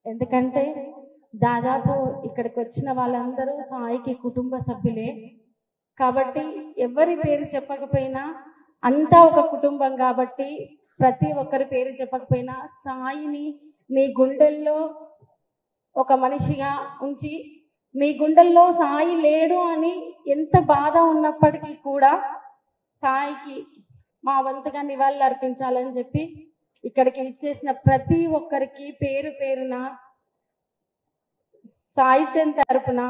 ఎందుకంటే దాదాపు ఇక్కడికి వచ్చిన వాళ్ళందరూ సాయికి కుటుంబ సభ్యులే కాబట్టి ఎవరి పేరు చెప్పకపోయినా అంతా ఒక కుటుంబం కాబట్టి ప్రతి ఒక్కరి పేరు చెప్పకపోయినా సాయిని మీ గుండెల్లో ఒక మనిషిగా ఉంచి మీ గుండెల్లో సాయి లేడు అని ఎంత బాధ ఉన్నప్పటికీ కూడా సాయికి మా వంతుగా నివాళులు అర్పించాలని చెప్పి ఇక్కడికి ఇచ్చేసిన ప్రతి ఒక్కరికి పేరు పేరున సాయి చంద్ తరపున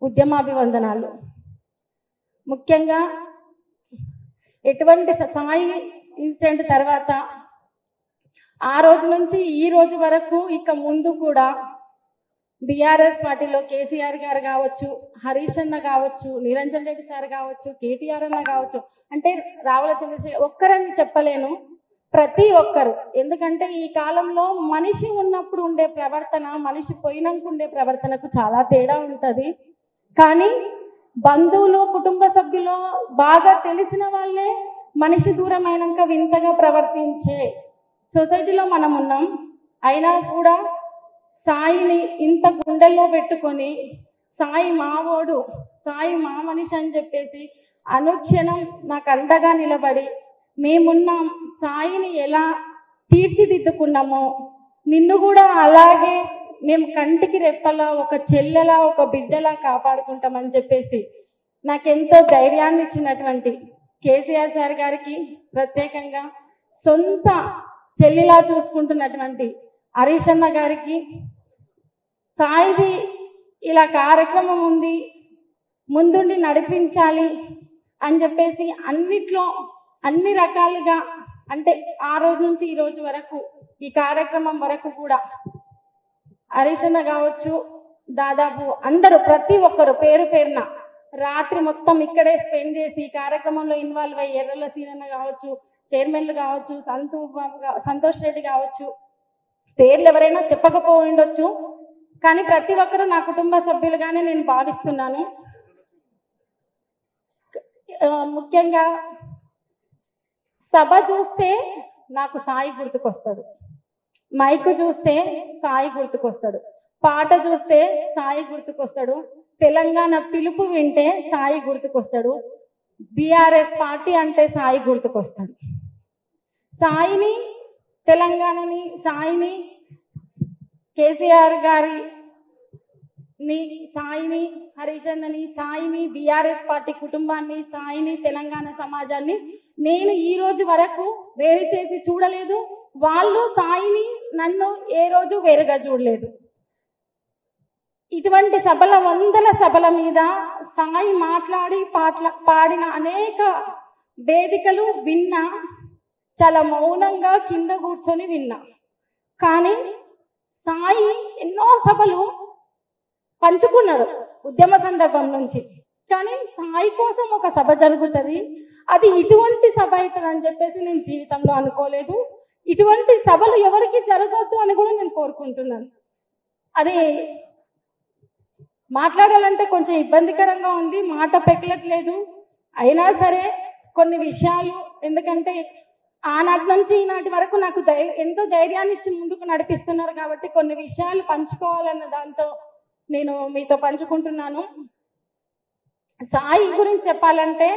ఉద్యమాభివందనాలు. ముఖ్యంగా ఎటువంటి సాయి ఇన్సిడెంట్ తర్వాత ఆ రోజు నుంచి ఈ రోజు వరకు ఇక ముందు కూడా బీఆర్ఎస్ పార్టీలో కేసీఆర్ గారు కావచ్చు, హరీష్ అన్న కావచ్చు, నిరంజన్ రెడ్డి సార్ కావచ్చు, కేటీఆర్ అన్న కావచ్చు, అంటే రావుల చంద్రశేఖర్ ఒక్కరని చెప్పలేను, ప్రతి ఒక్కరు. ఎందుకంటే ఈ కాలంలో మనిషి ఉన్నప్పుడు ఉండే ప్రవర్తన మనిషి పోయినాక ఉండే ప్రవర్తనకు చాలా తేడా ఉంటుంది. కానీ బంధువులు కుటుంబ సభ్యులు బాగా తెలిసిన వాళ్ళే మనిషి దూరం అయినాక వింతగా ప్రవర్తించే సొసైటీలో మనం ఉన్నాం. అయినా కూడా సాయిని ఇంత గుండెల్లో పెట్టుకొని సాయి మావోడు, సాయి మా మనిషి అని చెప్పేసి అనుక్షణం నాకు అండగా నిలబడి మేమున్నాం, సాయిని ఎలా తీర్చిదిద్దుకున్నామో నిన్ను కూడా అలాగే మేము కంటికి రెప్పలా ఒక చెల్లెలా ఒక బిడ్డలా కాపాడుకుంటామని చెప్పేసి నాకెంతో ధైర్యాన్ని ఇచ్చినటువంటి కేసీఆర్ సార్ గారికి, ప్రత్యేకంగా సొంత చెల్లిలా చూసుకుంటున్నటువంటి హరీష్ అన్న గారికి, సాయిది ఇలా కార్యక్రమం ఉంది ముందుండి నడిపించాలి అని చెప్పేసి అన్నిట్లో అన్ని రకాలుగా, అంటే ఆ రోజు నుంచి ఈ రోజు వరకు ఈ కార్యక్రమం వరకు కూడా హరీష్ అన్న కావచ్చు, దాదాపు అందరూ ప్రతి ఒక్కరు పేరు పేరున రాత్రి మొత్తం ఇక్కడే స్పెండ్ చేసి ఈ కార్యక్రమంలో ఇన్వాల్వ్ అయ్యి ఎర్రల సీనన్న కావచ్చు, చైర్మన్లు కావచ్చు, సంతోష్ రెడ్డి కావచ్చు, పేర్లు ఎవరైనా చెప్పకపోయిండొచ్చు కానీ ప్రతి ఒక్కరూ నా కుటుంబ సభ్యులుగానే నేను భావిస్తున్నాను. ముఖ్యంగా సభ చూస్తే నాకు సాయి గుర్తుకొస్తాడు, మైక్ చూస్తే సాయి గుర్తుకొస్తాడు, పాట చూస్తే సాయి గుర్తుకొస్తాడు, తెలంగాణ పిలుపు వింటే సాయి గుర్తుకొస్తాడు, బీఆర్ఎస్ పార్టీ అంటే సాయి గుర్తుకొస్తాడు. సాయిని, తెలంగాణని, సాయిని, కేసీఆర్ గారిని, సాయిని, హరీష్ అన్నని, సాయిని, బీఆర్ఎస్ పార్టీ కుటుంబాన్ని, సాయిని, తెలంగాణ సమాజాన్ని నేను ఈ రోజు వరకు వేరు చేసి చూడలేదు. వాళ్ళు సాయిని నన్ను ఏ రోజు వేరుగా చూడలేదు. ఇటువంటి సభల, వందల సభల మీద సాయి మాట్లాడి పాడిన అనేక వేదికలు విన్నా, చాలా మౌనంగా కింద కూర్చొని విన్నా. కానీ సాయి ఎన్నో సభలు పంచుకున్నాడు ఉద్యమ సందర్భం నుంచి. కానీ సాయి కోసం ఒక సభ జరుగుతుంది, అది ఇటువంటి సభ అవుతుందని చెప్పేసి నేను జీవితంలో అనుకోలేదు. ఇటువంటి సభలు ఎవరికి జరగద్దు అని కూడా నేను కోరుకుంటున్నాను. అది మాట్లాడాలంటే కొంచెం ఇబ్బందికరంగా ఉంది, మాట పెక్కలట్లేదు. అయినా సరే కొన్ని విషయాలు, ఎందుకంటే ఆనాటి నుంచి ఈనాటి వరకు నాకు ఎంతో ధైర్యాన్ని ఇచ్చి ముందుకు నడిపిస్తున్నారు కాబట్టి కొన్ని విషయాలు పంచుకోవాలన్న దాంతో నేను మీతో పంచుకుంటున్నాను. సాయి గురించి చెప్పాలంటే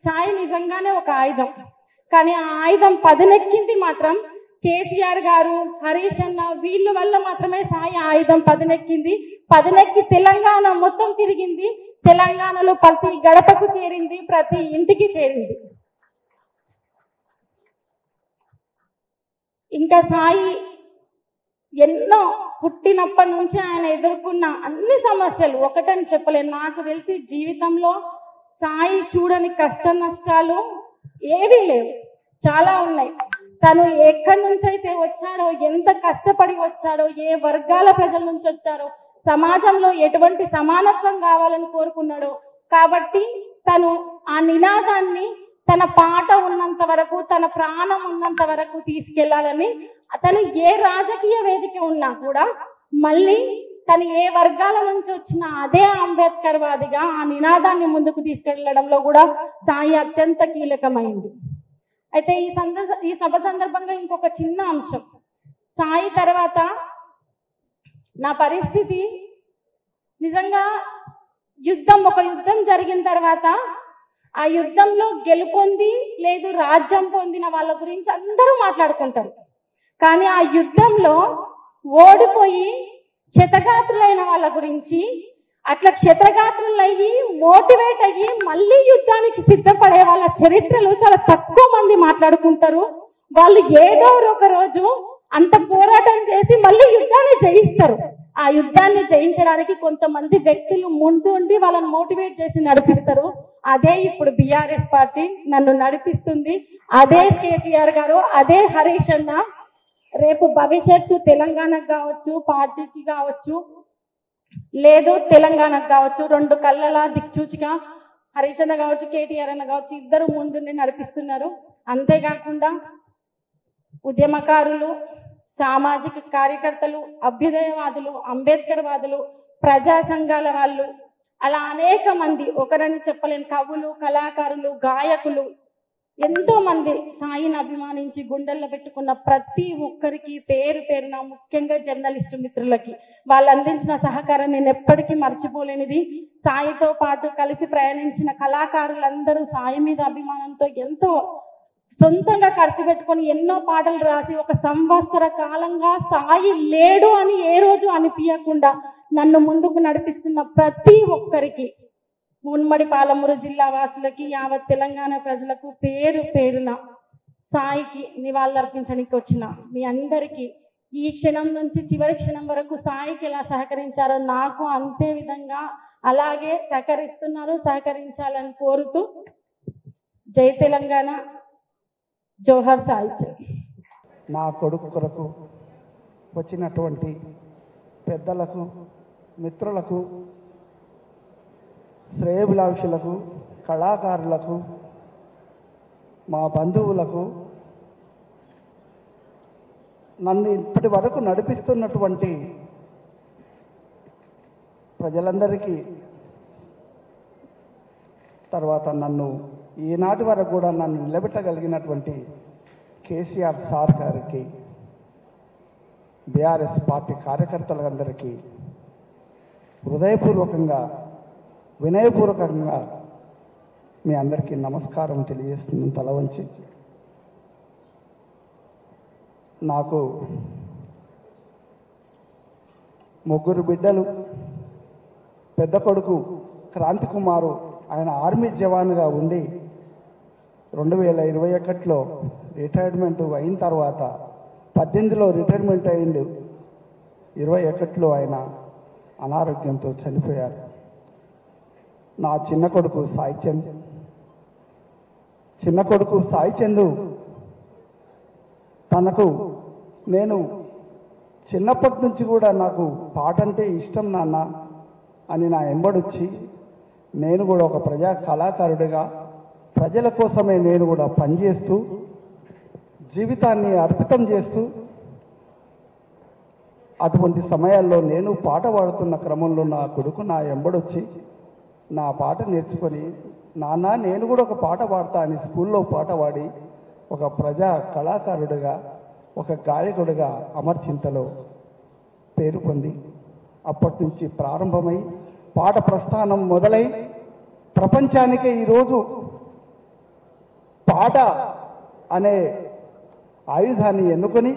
సాయి నిజంగానే ఒక ఆయుధం. కానీ ఆ ఆయుధం పదునెక్కింది మాత్రం కేసీఆర్ గారు, హరీష్ అన్న వీళ్ళ వల్ల మాత్రమే సాయి ఆయుధం పదునెక్కింది. పదునెక్కి తెలంగాణ మొత్తం తిరిగింది, తెలంగాణలో ప్రతి గడపకు చేరింది, ప్రతి ఇంటికి చేరింది. ఇంకా సాయి ఎన్నో పుట్టినప్పటి నుంచి ఆయన ఎదుర్కొన్న అన్ని సమస్యలు ఒకటని చెప్పలేను. నాకు తెలిసి జీవితంలో సాయి చూడని కష్ట నష్టాలు ఏవీ లేవు, చాలా ఉన్నాయి. తను ఎక్కడి నుంచి అయితే వచ్చాడో, ఎంత కష్టపడి వచ్చాడో, ఏ వర్గాల ప్రజల నుంచి వచ్చారో, సమాజంలో ఎటువంటి సమానత్వం కావాలని కోరుకున్నాడో, కాబట్టి తను ఆ నినాదాన్ని తన పాట ఉన్నంత వరకు, తన ప్రాణం ఉన్నంత వరకు తీసుకెళ్లాలని, తను ఏ రాజకీయ వేదిక ఉన్నా కూడా మళ్ళీ తను ఏ వర్గాల నుంచి వచ్చినా అదే అంబేద్కర్ వాదిగా ఆ నినాదాన్ని ముందుకు తీసుకెళ్లడంలో కూడా సాయి అత్యంత కీలకమైంది. అయితే ఈ సభ సందర్భంగా ఇంకొక చిన్న అంశం, సాయి తర్వాత నా పరిస్థితి నిజంగా ఒక యుద్ధం జరిగిన తర్వాత ఆ యుద్ధంలో గెలుపొంది లేదు రాజ్యం పొందిన వాళ్ళ గురించి అందరూ మాట్లాడుకుంటారు. కానీ ఆ యుద్ధంలో ఓడిపోయి క్షతగాత్రులైన వాళ్ళ గురించి, అట్లా క్షతగాత్రులయ్యి మోటివేట్ అయ్యి మళ్ళీ యుద్ధానికి సిద్ధపడే వాళ్ళ చరిత్రలు చాలా తక్కువ మంది మాట్లాడుకుంటారు. వాళ్ళు ఏదో ఒక రోజు అంత పోరాటం చేసి మళ్ళీ యుద్ధాన్ని జయిస్తారు. ఆ యుద్ధాన్ని జయించడానికి కొంతమంది వ్యక్తులు ముందుండి వాళ్ళని మోటివేట్ చేసి నడిపిస్తారు. అదే ఇప్పుడు బీఆర్ఎస్ పార్టీ నన్ను నడిపిస్తుంది. అదే కేసీఆర్ గారు, అదే హరీష్ అన్న. రేపు భవిష్యత్తు తెలంగాణకు కావచ్చు, పార్టీకి కావచ్చు, లేదు తెలంగాణకు కావచ్చు, రెండు కళ్ళలా దిక్చూచిగా హరీష్ అన్న కావచ్చు, కేటీఆర్ అన్న కావచ్చు, ఇద్దరు ముందుండి నడిపిస్తున్నారు. అంతేకాకుండా ఉద్యమకారులు, సామాజిక కార్యకర్తలు, అభ్యుదయవాదులు, అంబేద్కర్ వాదులు, ప్రజా సంఘాల వాళ్ళు, అలా అనేక మంది, ఒకరని చెప్పలేని కవులు, కళాకారులు, గాయకులు, ఎంతో మంది సాయిని అభిమానించి గుండెల్లో పెట్టుకున్న ప్రతి ఒక్కరికి పేరు పేరున, ముఖ్యంగా జర్నలిస్టు మిత్రులకి వాళ్ళు అందించిన సహకారం నేను ఎప్పటికీ మర్చిపోలేనిది. సాయితో పాటు కలిసి ప్రయాణించిన కళాకారులందరూ సాయి మీద అభిమానంతో ఎంతో సొంతంగా ఖర్చు పెట్టుకొని ఎన్నో పాటలు రాసి ఒక సంవత్సర కాలంగా సాయి లేడు అని ఏ రోజు అనిపించకుండా నన్ను ముందుకు నడిపిస్తున్న ప్రతి ఒక్కరికి, ఉమ్మడి పాలమూరు జిల్లా వాసులకి, యావత్ తెలంగాణ ప్రజలకు పేరు పేరున సాయికి నివాళులర్పించడానికి వచ్చిన మీ అందరికీ ఈ క్షణం నుంచి చివరి క్షణం వరకు సాయికి ఎలా సహకరించారో నాకు అంతే విధంగా అలాగే సహకరించాలని కోరుతూ, జై తెలంగాణ, జోహర్ సాయి. నా కొడుకు కొరకు వచ్చినటువంటి పెద్దలకు, మిత్రులకు, శ్రేయభిలాషులకు, కళాకారులకు, మా బంధువులకు, నన్ను ఇప్పటి వరకు నడిపిస్తున్నటువంటి ప్రజలందరికీ, తర్వాత నన్ను ఈనాటి వరకు కూడా నన్ను నిలబెట్టగలిగినటువంటి కేసీఆర్ సార్ గారికి, బీఆర్ఎస్ పార్టీ కార్యకర్తలందరికీ హృదయపూర్వకంగా, వినయపూర్వకంగా మీ అందరికీ నమస్కారం తెలియజేస్తున్నాను తల వంచి. నాకు 3 బిడ్డలు. పెద్ద కొడుకు క్రాంతి కుమారు, ఆయన ఆర్మీ జవాన్గా ఉండి 2021లో రిటైర్మెంట్ అయిన తర్వాత 18లో రిటైర్మెంట్ అయిండు. 21లో ఆయన అనారోగ్యంతో చనిపోయారు. నా చిన్న కొడుకు సాయి చందు తనకు, నేను చిన్నప్పటి నుంచి కూడా నాకు పాట అంటే ఇష్టం నాన్న అని నా ఎంబడొచ్చి, నేను కూడా ఒక ప్రజా కళాకారుడిగా ప్రజల కోసమే నేను కూడా పనిచేస్తూ జీవితాన్ని అర్పితం చేస్తూ, అటువంటి సమయాల్లో నేను పాట పాడుతున్న క్రమంలో నా కొడుకు నా ఎంబడొచ్చి నా పాట నేర్చుకొని, నాన్న నేను కూడా ఒక పాట పాడతా అని స్కూల్లో పాట పాడి ఒక ప్రజా కళాకారుడిగా, ఒక గాయకుడిగా అమర్చింతలో పేరు పొంది, అప్పటి నుంచి ప్రారంభమై పాట ప్రస్థానం మొదలై ప్రపంచానికే ఈరోజు పాట అనే ఆయుధాన్ని ఎన్నుకొని,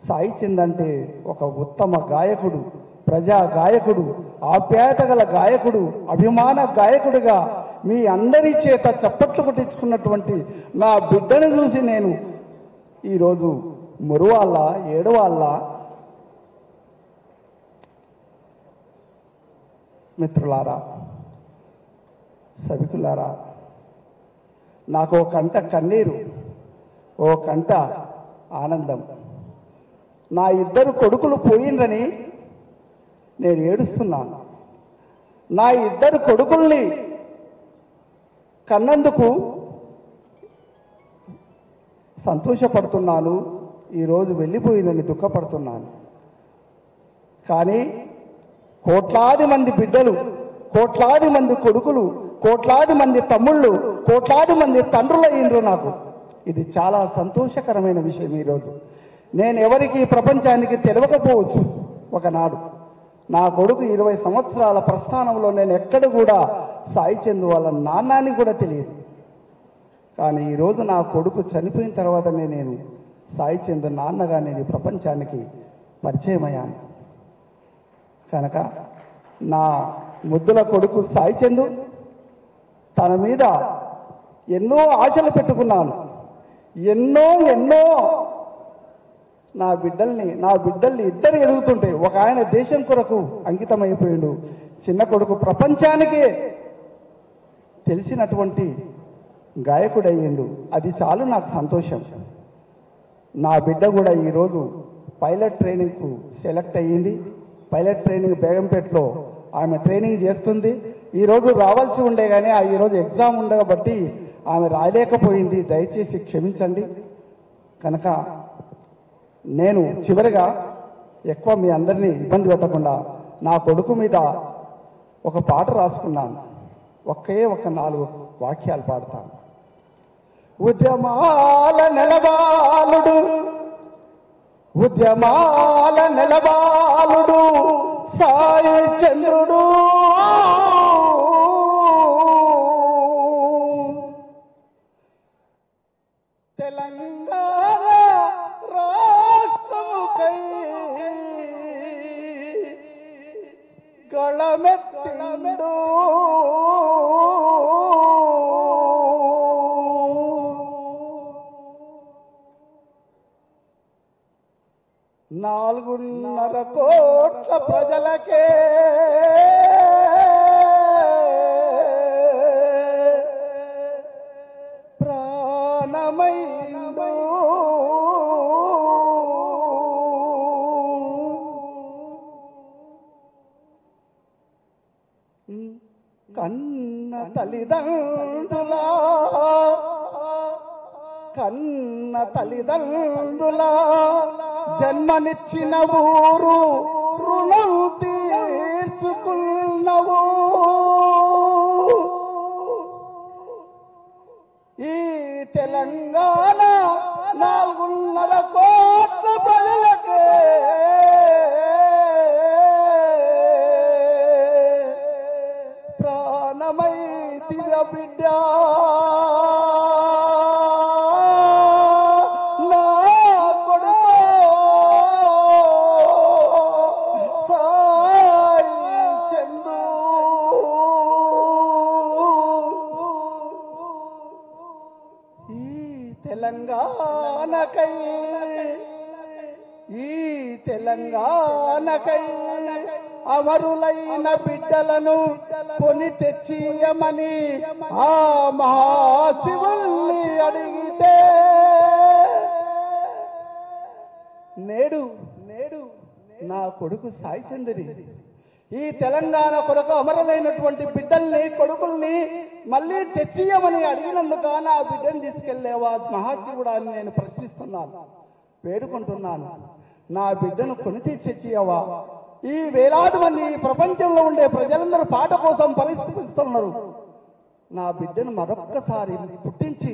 సాయి చంద్ అంటే ఒక ఉత్తమ గాయకుడు, ప్రజా గాయకుడు, ఆప్యాయత గల గాయకుడు, అభిమాన గాయకుడిగా మీ అందరి చేత చప్పట్లు కొట్టించుకున్నటువంటి నా బిడ్డను చూసి నేను ఈరోజు మురువాళ్ళ, ఏడవాళ్ళ. మిత్రులారా, సభికులారా, నాకు ఓ కంట కన్నీరు, ఓ కంట ఆనందం. నా 2 కొడుకులు పోయిందని నేను ఏడుస్తున్నాను. నా 2 కొడుకుల్ని కన్నందుకు సంతోషపడుతున్నాను, ఈరోజు వెళ్ళిపోయిందని దుఃఖపడుతున్నాను. కానీ కోట్లాది మంది బిడ్డలు, కోట్లాది మంది కొడుకులు, కోట్లాది మంది తమ్ముళ్ళు, కోట్లాది మంది తండ్రులు అయ్యిండ్రు నాకు. ఇది చాలా సంతోషకరమైన విషయం. ఈరోజు నేను ఎవరికి ప్రపంచానికి తెలియకపోవచ్చు ఒకనాడు. నా కొడుకు 20 సంవత్సరాల ప్రస్థానంలో నేను ఎక్కడ కూడా సాయి చందు వాళ్ళ నాన్నని కూడా తెలియదు. కానీ ఈరోజు నా కొడుకు చనిపోయిన తర్వాతనే నేను సాయి చందు నాన్నగా నేను ఈ ప్రపంచానికి పరిచయం అయ్యాను. కనుక నా ముద్దుల కొడుకు సాయి చందు తన మీద ఎన్నో ఆశలు పెట్టుకున్నాను. ఎన్నో నా బిడ్డల్ని ఇద్దరు ఎదుగుతుంటే ఒక ఆయన దేశం కొరకు అంకితమైపోయిండు. చిన్న కొడుకు ప్రపంచానికే తెలిసినటువంటి గాయకుడయ్యిండు. అది చాలు నాకు సంతోషం. నా బిడ్డ కూడా ఈరోజు పైలట్ ట్రైనింగ్కు సెలెక్ట్ అయ్యింది. పైలట్ ట్రైనింగ్ బేగంపేటలో ఆమె ట్రైనింగ్ చేస్తుంది. ఈరోజు రావాల్సి ఉండే కానీ ఈరోజు ఎగ్జామ్ ఉండబట్టి ఆమె రాలేకపోయింది. దయచేసి క్షమించండి. కనుక నేను చివరిగా ఎక్కువ మీ అందరినీ ఇబ్బంది పెట్టకుండా నా కొడుకు మీద ఒక పాట రాసుకున్నాను. ఒకే 4 వాక్యాలు పాడతాను. ఉద్యమాల నెలబాలుడు సాయి చంద్రుడు తెలంగాణ రాష్ట్రముకై గళమెత్తిండు. నాలుగున్నర కోట్ల ప్రజలకే ప్రాణమైండు. కన్న తల్లిదండ్రుల జన్మనిచ్చిన ఊరు రుణం తీర్చుకున్నవు. ఈ తెలంగాణ 4.5 కోట్ల ప్రజలకే ప్రాణమైతివ బిడ్డ. తెలంగాణకై అమరులైన బిడ్డలను కొని తెచ్చియమని ఆ మహాశివుల్ని అడిగితే నేడు నా కొడుకు సాయి చంద్రుని ఈ తెలంగాణ కొరకు అమరులైనటువంటి బిడ్డల్ని కొడుకుల్ని మళ్ళీ తెచ్చియమని అడిగినందుకు నా బిడ్డను తీసుకెళ్లేవా మహాశివుడా అని నేను ప్రశ్నిస్తున్నాను, వేడుకుంటున్నాను. నా బిడ్డను కొని తెచ్చియవా. ఈ వేలాది మంది ప్రపంచంలో ఉండే ప్రజలందరూ పాట కోసం పరిస్థితున్నారు. నా బిడ్డను మరొక్కసారి పుట్టించి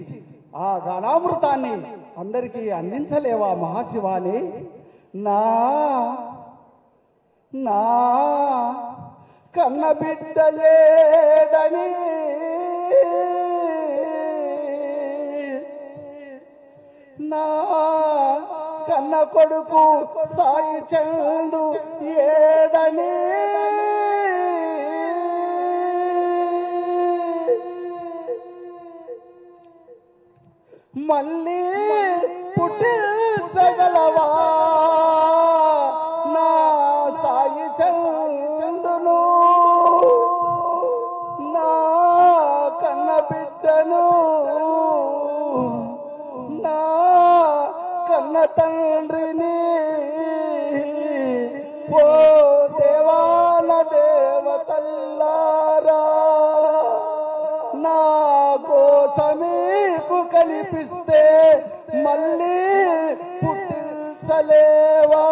ఆ గానామృతాన్ని అందరికీ అందించలేవా మహాశివాని. నా కన్న బిడ్డ ఏడని నా కన్న కొడుకు సాయి చందు ఏడని మళ్ళీ పుట్టించగలవా నా సాయి చందును. నా కన్న బిడ్డను నా కన్న తండ్రిని ఓ దేవాన దేవతల్లారా నా కోసమీకు కనిపిస్తే మళ్ళీ పుట్టించలేవా.